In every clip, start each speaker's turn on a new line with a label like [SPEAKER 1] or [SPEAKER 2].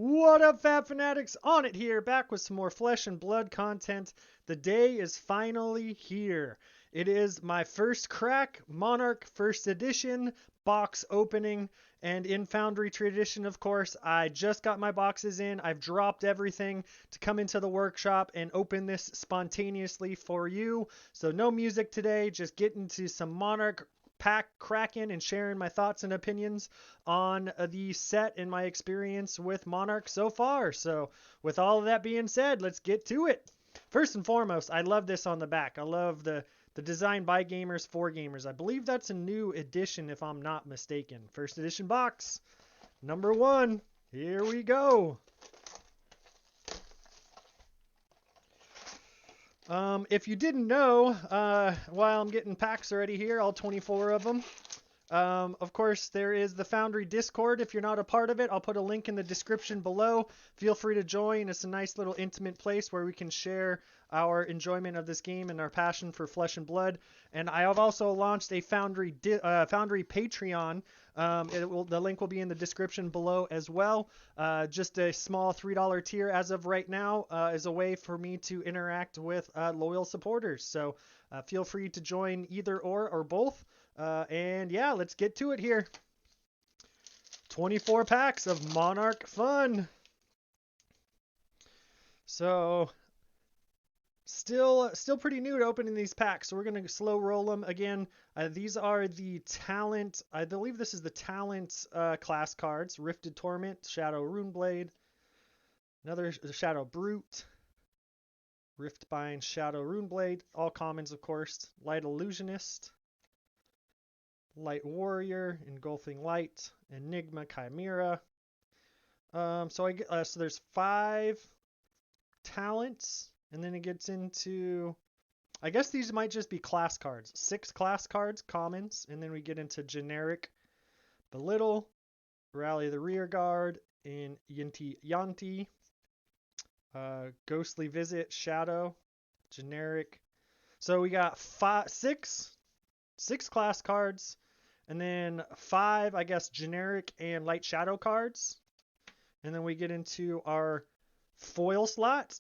[SPEAKER 1] What up, Fab Fanatics? On it here, back with some more flesh and blood content. The day is finally here. It is my first crack, Monarch First Edition box opening, and in Foundry tradition, of course, I just got my boxes in. I've dropped everything to come into the workshop and open this spontaneously for you. So no music today, just getting to some Monarch pack cracking and sharing my thoughts and opinions on the set and my experience with Monarch so far. So with all of that being said, let's get to it. First and foremost, I love this on the back. I love the design by gamers for gamers. I believe that's a new edition if I'm not mistaken. First edition box number 1. Here we go. If you didn't know, while I'm getting packs already here, all 24 of them. Of course, there is the Foundry Discord. If you're not a part of it, I'll put a link in the description below. Feel free to join. It's a nice little intimate place where we can share our enjoyment of this game and our passion for flesh and blood. And I have also launched a Foundry Patreon. The link will be in the description below as well. Just a small $3 tier as of right now is a way for me to interact with loyal supporters. So feel free to join either or both. And yeah, let's get to it here. 24 packs of Monarch fun. So still pretty new to opening these packs, so we're going to slow roll them. Again, these are the talent, I believe this is the talent class cards. Rifted Torment, Shadow Runeblade, another Shadow Brute, Riftbind, Shadow Runeblade, all commons of course, Light Illusionist, Light Warrior, Engulfing Light, Enigma Chimera. So there's 5 talents, and then it gets into, I guess these might just be class cards. 6 class cards, commons, and then we get into generic Belittle, Rally the Rear Guard, and Yanti, Ghostly Visit, Shadow, generic. So we got 6 class cards, and then 5, I guess, generic and light shadow cards. And then we get into our foil slot,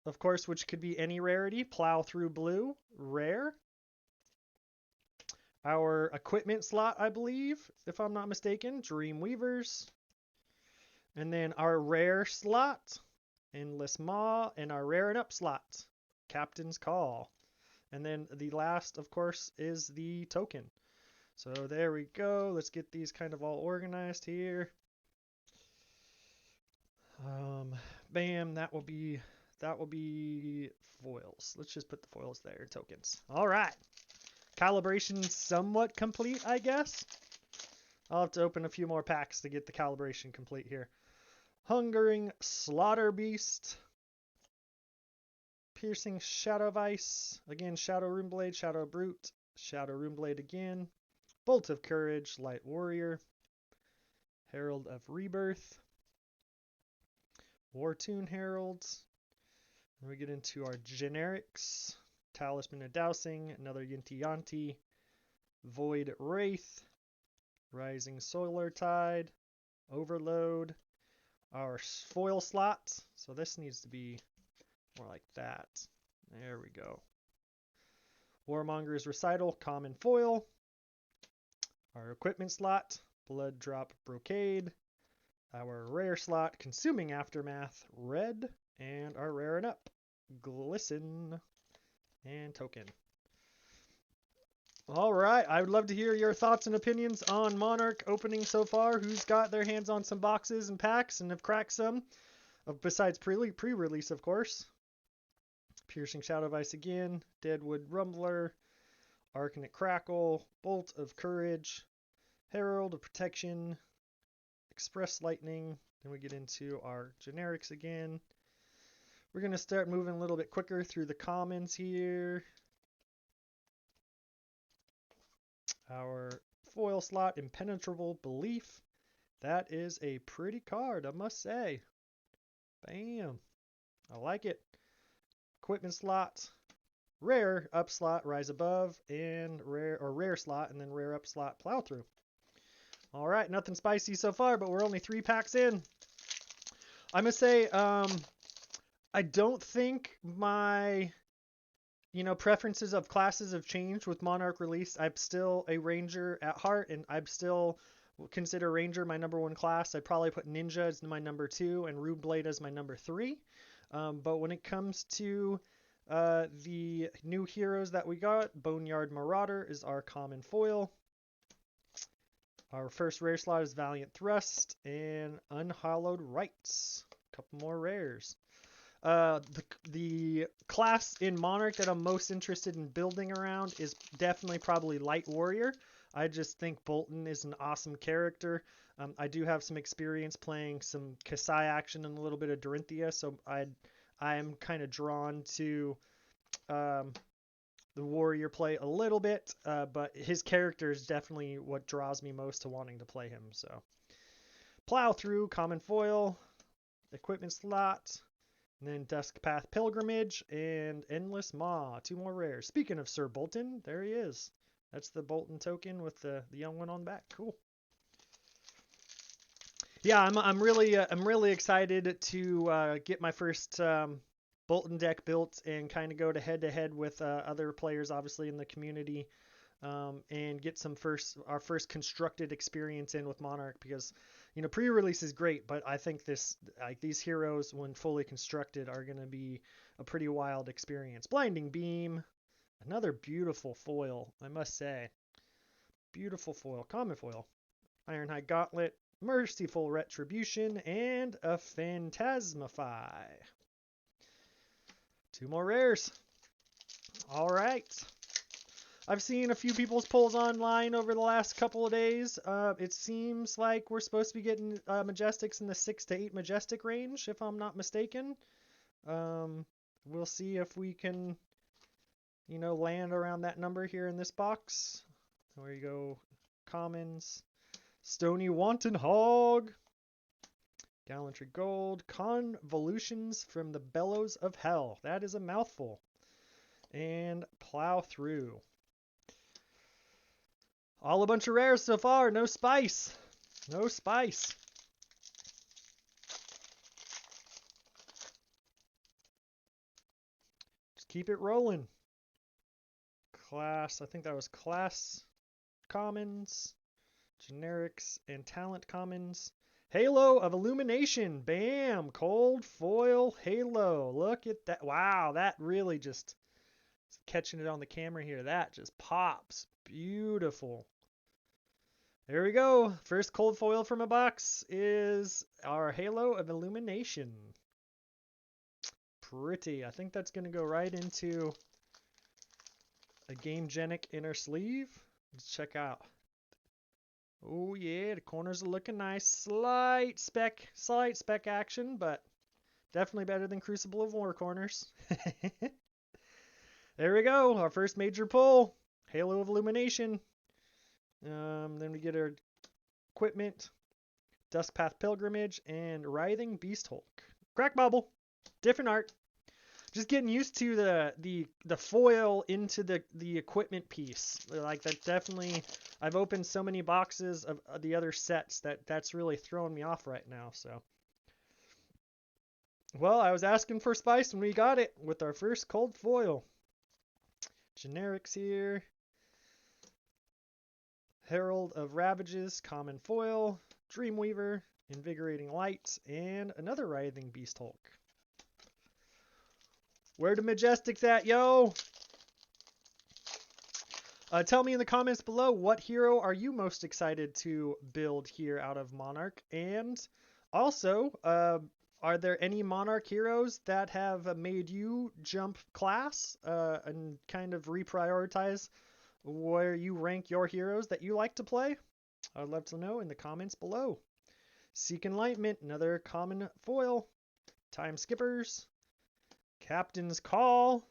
[SPEAKER 1] of course, which could be any rarity. Plow Through Blue, rare. Our equipment slot, I believe, if I'm not mistaken, Dreamweavers. And then our rare slot, Endless Maw, and our rare and up slot, Captain's Call. And then the last, of course, is the token. So there we go. Let's get these kind of all organized here. Bam, that will be foils. Let's just put the foils there, tokens. All right. Calibration somewhat complete, I guess. I'll have to open a few more packs to get the calibration complete here. Hungering Slaughter Beast. Piercing Shadow Vice. Again, Shadow Runeblade, Shadow Brute, Shadow Runeblade again. Bolt of Courage, Light Warrior. Herald of Rebirth. Wartune Heralds. And we get into our generics. Talisman of Dowsing, another Yanti, Void Wraith, Rising Solar Tide, Overload, our foil slot. So this needs to be more like that. There we go. Warmonger's Recital, common foil. Our equipment slot, Blood Drop Brocade. Our rare slot, Consuming Aftermath, red. And our rare and up, Glisten and token. All right, I would love to hear your thoughts and opinions on Monarch opening so far. Who's got their hands on some boxes and packs and have cracked some, besides pre-release, of course. Piercing Shadow Vice again, Deadwood Rumbler, Arcanate Crackle, Bolt of Courage, Herald of Protection, Express Lightning. Then we get into our generics again. We're going to start moving a little bit quicker through the commons here. Our foil slot, Impenetrable Belief. That is a pretty card, I must say. Bam. I like it. Equipment slot, rare up slot, Rise Above, and rare slot, and then rare up slot, Plow Through. All right, nothing spicy so far, but we're only 3 packs in. I must say, I don't think my, preferences of classes have changed with Monarch release. I'm still a Ranger at heart, and I'm still consider Ranger my number 1 class. I'd probably put Ninja as my number 2 and Rude Blade as my number 3. But when it comes to the new heroes that we got, Boneyard Marauder is our common foil. Our first rare slot is Valiant Thrust and Unhallowed Rites. A couple more rares. The class in Monarch that I'm most interested in building around is definitely probably Light Warrior. I just think Bolton is an awesome character. I do have some experience playing some Kasai action and a little bit of Dorinthia, so I am kind of drawn to the warrior play a little bit, but his character is definitely what draws me most to wanting to play him. So Plow Through, common foil, equipment slot, and then Duskpath Pilgrimage and Endless Maw. 2 more rares. Speaking of Sir Bolton, there he is. That's the Bolton token with the young one on the back. Cool. Yeah, I'm really excited to get my first Bolton deck built and kind of go to head with other players, obviously in the community, and get our first constructed experience in with Monarch, because pre-release is great, but I think these heroes when fully constructed are going to be a pretty wild experience. Blinding Beam, another beautiful foil, I must say. Beautiful foil, common foil. Ironhide Gauntlet, Merciful Retribution, and a Phantasmify. 2 more rares. All right. I've seen a few people's polls online over the last couple of days. It seems like we're supposed to be getting Majestics in the 6 to 8 Majestic range, if I'm not mistaken. We'll see if we can, land around that number here in this box. There you go. Commons. Stony Wanton Hog. Gallantry Gold. Convolutions from the Bellows of Hell. That is a mouthful. And Plow Through. All a bunch of rares so far. No spice. No spice. Just keep it rolling. Class. I think that was class commons. Generics and talent commons. Halo of Illumination. Bam. Cold foil halo. Look at that. Wow. That really just, catching it on the camera here, that just pops. Beautiful. There we go. First cold foil from a box is our Halo of Illumination. Pretty. I think that's going to go right into a Gamegenic inner sleeve. Let's check out. Oh yeah, the corners are looking nice. Slight spec action, but definitely better than Crucible of War corners. There we go. Our first major pull. Halo of Illumination. Then we get our equipment, Duskpath Pilgrimage, and Writhing Beast Hulk. Crack Bubble, different art. Just getting used to the foil into the equipment piece. Like that definitely. I've opened so many boxes of the other sets that's really throwing me off right now. So, well, I was asking for spice and we got it with our first cold foil. Generics here. Herald of Ravages, common foil, Dreamweaver, Invigorating Light, and another Writhing Beast Hulk. Where the Majestics at, yo? Tell me in the comments below, what hero are you most excited to build here out of Monarch? And also, are there any Monarch heroes that have made you jump class and kind of reprioritize where you rank your heroes that you like to play? I'd love to know in the comments below. Seek Enlightenment, another common foil. Time Skippers. Captain's Call.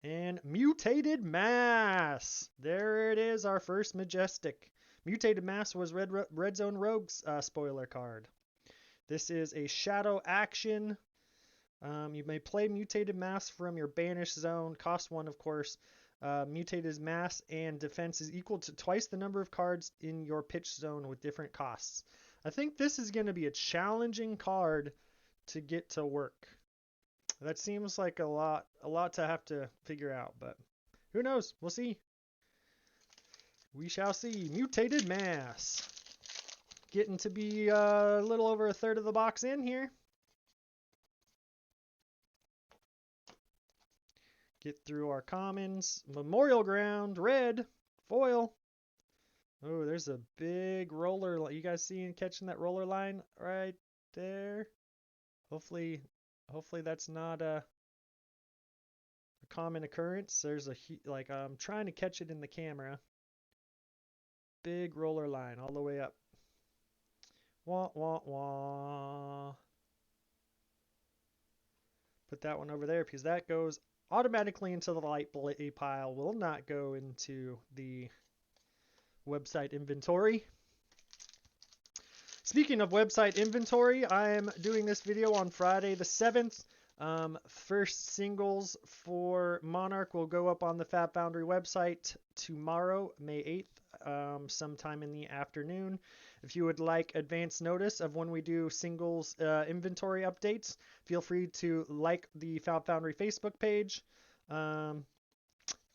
[SPEAKER 1] And Mutated Mass. There it is, our first Majestic. Mutated Mass was Red Zone Rogue's spoiler card. This is a shadow action. You may play Mutated Mass from your Banish Zone. Cost 1, of course. Mutated Mass and defense is equal to twice the number of cards in your pitch zone with different costs. I think this is going to be a challenging card to get to work. That seems like a lot to have to figure out, but who knows? We'll see. We shall see. Mutated Mass. Getting to be a little over a third of the box in here. Get through our commons. Memorial Ground, red, foil. Oh, there's a big roller. You guys see catching that roller line right there? Hopefully that's not a common occurrence. There's a I'm trying to catch it in the camera. Big roller line all the way up. Wah wah wah. Put that one over there because that goes automatically into the light pile. Will not go into the website inventory. Speaking of website inventory, I am doing this video on Friday the 7th. First singles for Monarch will go up on the FaB Foundry website tomorrow, May 8th, sometime in the afternoon. If you would like advance notice of when we do singles inventory updates, feel free to like the FaB Foundry Facebook page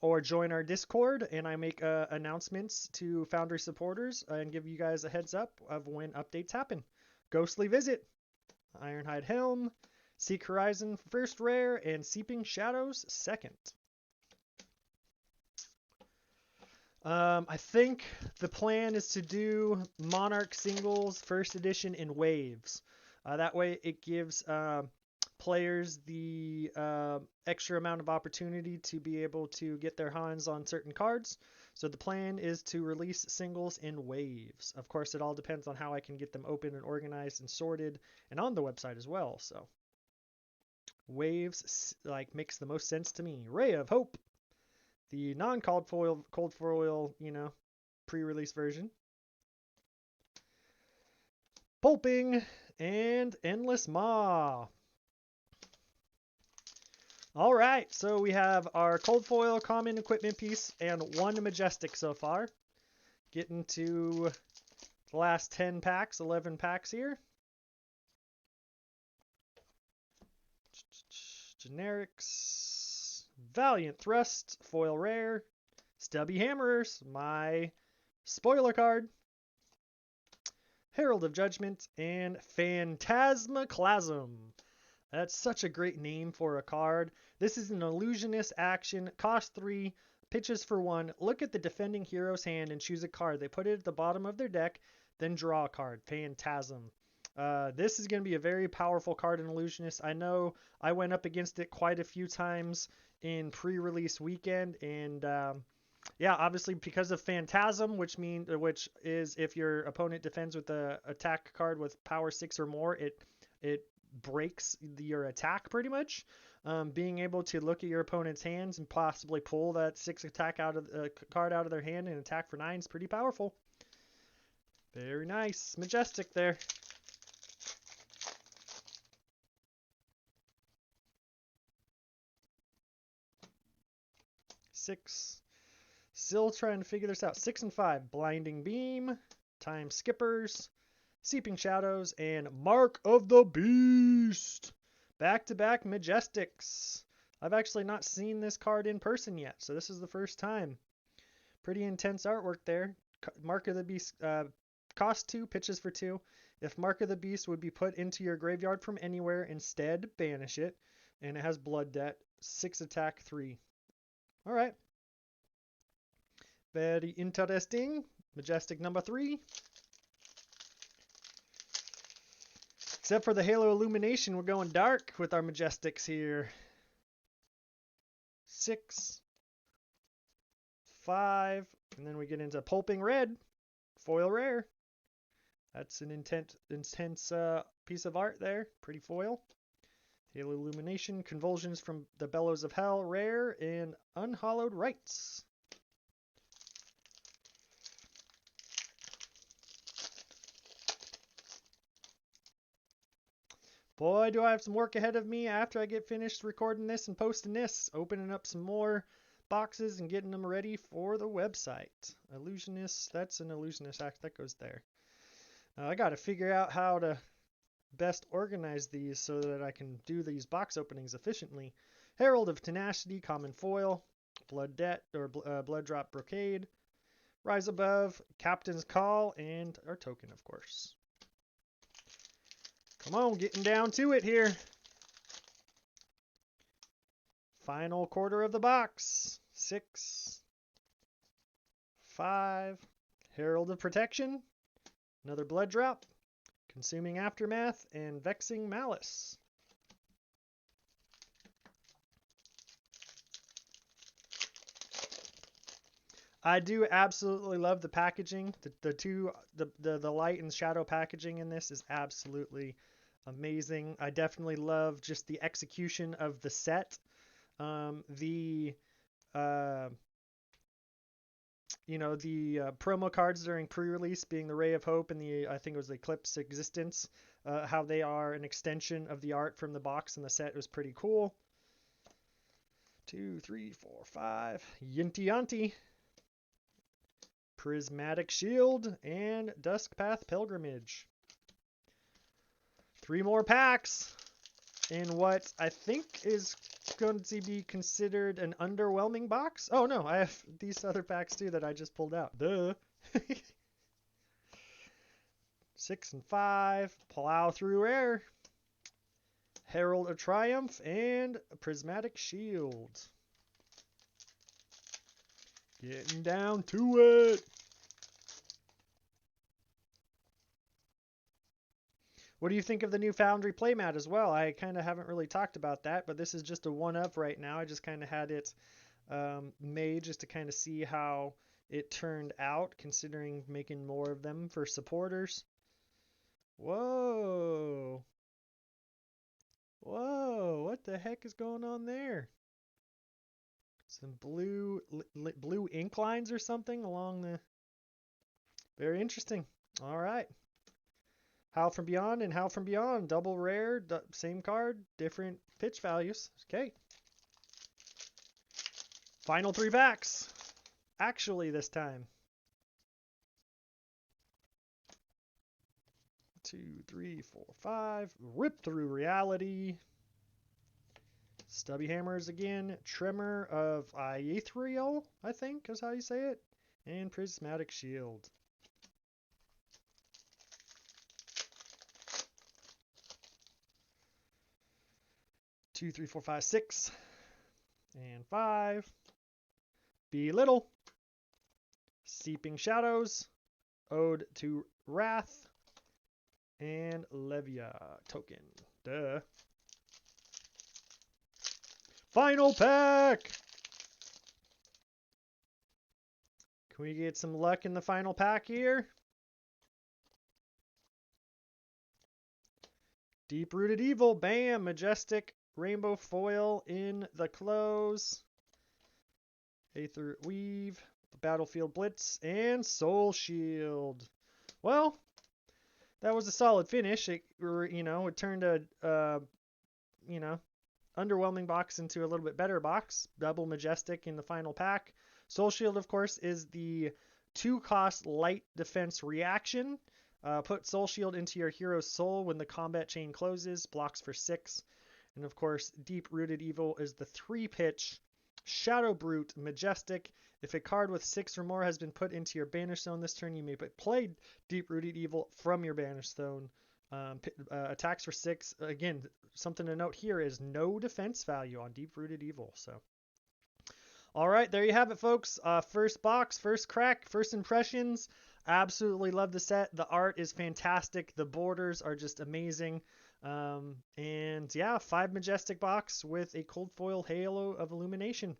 [SPEAKER 1] or join our Discord, and I make announcements to Foundry supporters and give you guys a heads up of when updates happen. Ghostly Visit, Ironhide Helm, Seek Horizon first rare, and Seeping Shadows second. I think the plan is to do Monarch Singles First Edition in waves. That way it gives players the extra amount of opportunity to be able to get their hands on certain cards. So the plan is to release singles in waves. Of course, it all depends on how I can get them open and organized and sorted and on the website as well. So waves makes the most sense to me. Ray of Hope, the non-cold foil, pre-release version. Pulping and Endless Maw. All right, so we have our cold foil common equipment piece and one majestic so far. Getting to the last 10 packs, 11 packs here. Generics, Valiant Thrust, foil rare, Stubby Hammerers, my spoiler card, Herald of Judgment, and Phantasmaclasm. That's such a great name for a card. This is an illusionist action, cost 3, pitches for 1. Look at the defending hero's hand and choose a card. They put it at the bottom of their deck, then draw a card. Phantasm. This is going to be a very powerful card in Illusionist. I know I went up against it quite a few times in pre-release weekend, and yeah, obviously because of Phantasm, which is if your opponent defends with the attack card with power 6 or more, it breaks your attack pretty much. Being able to look at your opponent's hands and possibly pull that 6 attack card out of their hand and attack for 9 is pretty powerful. Very nice. Majestic there. Six. Still trying to figure this out. 6 and 5. Blinding Beam, Time Skippers, Seeping Shadows, and Mark of the Beast. Back-to-back Majestics. I've actually not seen this card in person yet, so this is the first time. Pretty intense artwork there. Mark of the Beast cost 2, pitches for 2. If Mark of the Beast would be put into your graveyard from anywhere, instead banish it. And it has Blood Debt. 6 attack, 3. Alright. Very interesting. Majestic number 3. Except for the Halo Illumination, we're going dark with our Majestics here. 6. 5. And then we get into Pulping Red. Foil rare. That's an intense piece of art there. Pretty foil. Halo Illumination, Convulsions from the Bellows of Hell, rare, and Unhallowed Rites. Boy, do I have some work ahead of me after I get finished recording this and posting this. Opening up some more boxes and getting them ready for the website. Illusionist, that's an Illusionist act that goes there. I got to figure out how to best organize these so that I can do these box openings efficiently. Herald of Tenacity, common foil. Blood Debt, or Blood Drop Brocade. Rise Above, Captain's Call, and our token, of course. Come on, getting down to it here. Final quarter of the box. 6, 5, Herald of Protection, another Blood Drop, Consuming Aftermath, and Vexing Malice. I do absolutely love the packaging. The light and shadow packaging in this is absolutely amazing. I definitely love just the execution of the set. The promo cards during pre-release being the Ray of Hope and I think it was the Eclipse Existence, how they are an extension of the art from the box and the set was pretty cool. 2, 3, 4, 5. Yinty Yanti. Prismatic Shield, and Duskpath Pilgrimage. 3 more packs in what I think is going to be considered an underwhelming box. Oh no, I have these other packs too that I just pulled out. Duh. 6 and 5, Plow Through Rare, Herald of Triumph, and Prismatic Shield. Getting down to it. What do you think of the new Foundry playmat as well? I kind of haven't really talked about that, but this is just a one-up right now. I just kind of had it made just to kind of see how it turned out, considering making more of them for supporters. Whoa. Whoa, what the heck is going on there? Some blue ink lines or something along the... Very interesting. All right. Howl from Beyond and Howl from Beyond. Double rare, same card, different pitch values. Okay. Final 3 packs. Actually, this time. 2, 3, 4, 5. Rip Through Reality. Stubby Hammers again. Tremor of Aetherial, I think is how you say it. And Prismatic Shield. Two, 3, 4, 5, 6. And 5. Belittle. Seeping Shadows. Ode to Wrath. And Levia token. Duh. Final pack! Can we get some luck in the final pack here? Deep Rooted Evil, bam! Majestic Rainbow Foil in the close. Aether Weave, Battlefield Blitz, and Soul Shield. Well, that was a solid finish. It turned a, underwhelming box into a little bit better box. Double Majestic in the final pack. Soul Shield, of course, is the 2-cost light defense reaction. Put Soul Shield into your hero's soul when the combat chain closes. Blocks for 6. And of course, Deep Rooted Evil is the 3-pitch Shadow Brute Majestic. If a card with 6 or more has been put into your Banish Zone this turn, you may play Deep Rooted Evil from your Banish Zone. Attacks for 6. Again, something to note here is no defense value on Deep Rooted Evil. So, all right, there you have it, folks. First box, first crack, first impressions. Absolutely love the set. The art is fantastic. The borders are just amazing. And yeah, 5 Majestic box with a cold foil Halo of Illumination.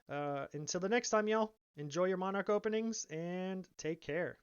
[SPEAKER 1] Until the next time, y'all, enjoy your Monarch openings and take care.